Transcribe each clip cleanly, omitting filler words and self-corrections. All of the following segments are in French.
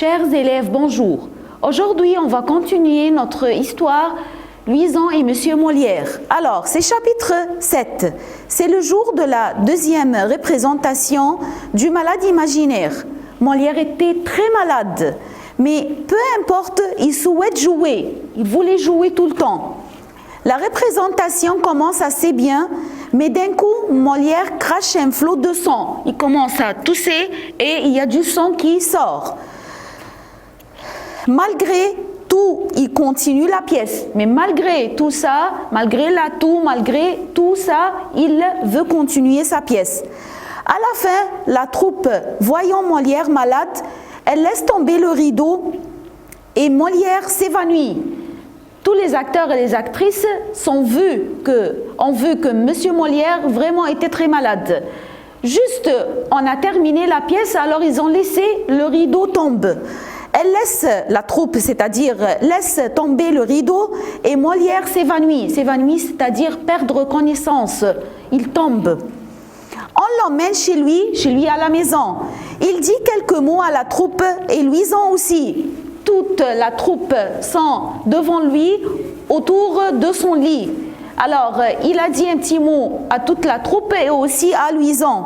Chers élèves, bonjour. Aujourd'hui, on va continuer notre histoire Louison et Monsieur Molière. Alors, c'est chapitre 7. C'est le jour de la deuxième représentation du malade imaginaire. Molière était très malade, mais peu importe, il souhaite jouer. Il voulait jouer tout le temps. La représentation commence assez bien, mais d'un coup, Molière crache un flot de sang. Il commence à tousser et il y a du sang qui sort. Malgré tout, il continue la pièce. Mais malgré tout ça, malgré tout ça, il veut continuer sa pièce. À la fin, la troupe, voyant Molière malade, elle laisse tomber le rideau et Molière s'évanouit. Tous les acteurs et les actrices ont vu que Monsieur Molière vraiment était très malade. Juste, on a terminé la pièce, alors ils ont laissé le rideau tomber. Elle laisse la troupe, c'est-à-dire laisse tomber le rideau et Molière s'évanouit. S'évanouit, c'est-à-dire perdre connaissance. Il tombe. On l'emmène chez lui à la maison. Il dit quelques mots à la troupe et Louison aussi. Toute la troupe sont devant lui, autour de son lit. Alors, il a dit un petit mot à toute la troupe et aussi à Louison.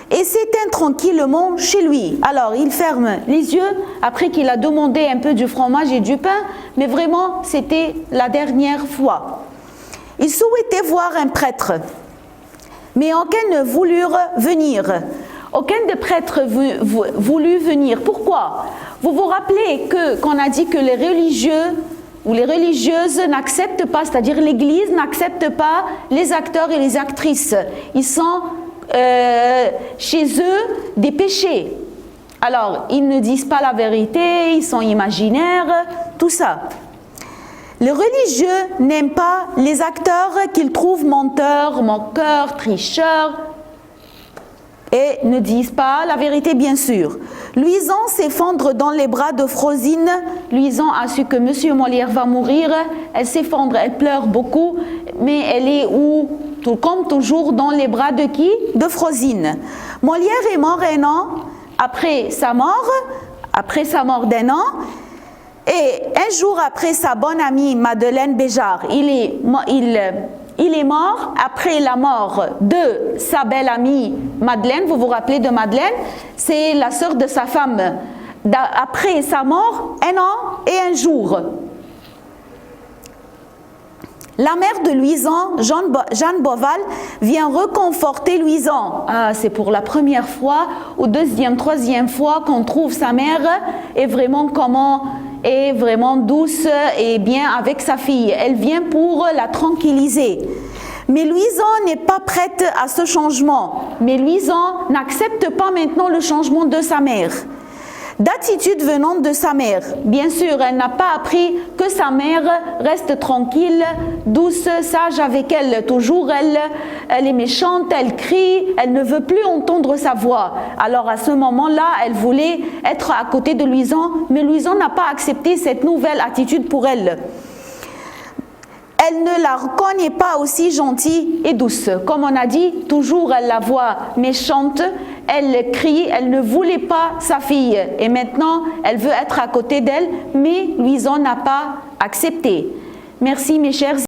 Et s'éteint tranquillement chez lui. Alors, il ferme les yeux après qu'il a demandé un peu du fromage et du pain, mais vraiment, c'était la dernière fois. Il souhaitait voir un prêtre, mais aucun ne voulut venir. Aucun des prêtres voulut venir. Pourquoi? Vous vous rappelez qu'on a dit que les religieux ou les religieuses n'acceptent pas, c'est-à-dire l'Église n'accepte pas les acteurs et les actrices. Ils sont chez eux des péchés. Alors, ils ne disent pas la vérité, ils sont imaginaires, tout ça. Les religieux n'aiment pas les acteurs qu'ils trouvent menteurs, moqueurs, tricheurs et ne disent pas la vérité, bien sûr. Louison s'effondre dans les bras de Frosine. Louison a su que Monsieur Molière va mourir. Elle s'effondre, elle pleure beaucoup, mais elle est où? Comme toujours dans les bras de qui? De Frosine. Molière est mort un an après sa mort d'un an, et un jour après sa bonne amie Madeleine Béjart. Il est mort après la mort de sa belle amie Madeleine. Vous vous rappelez de Madeleine? C'est la sœur de sa femme. Après sa mort, un an et un jour. La mère de Louison, Jeanne Boval, vient reconforter Louison. Ah, c'est pour la première fois ou deuxième, troisième fois qu'on trouve sa mère est vraiment douce et bien avec sa fille. Elle vient pour la tranquilliser. Mais Louison n'est pas prête à ce changement. Mais Louison n'accepte pas maintenant le changement de sa mère. D'attitude venant de sa mère. Bien sûr, elle n'a pas appris que sa mère reste tranquille, douce, sage avec elle. Toujours, elle est méchante, elle crie, elle ne veut plus entendre sa voix. Alors à ce moment-là, elle voulait être à côté de Louison, mais Louison n'a pas accepté cette nouvelle attitude pour elle. Elle ne la reconnaît pas aussi gentille et douce. Comme on a dit, toujours elle la voit méchante, elle crie, elle ne voulait pas sa fille. Et maintenant, elle veut être à côté d'elle, mais Louison n'a pas accepté. Merci mes chers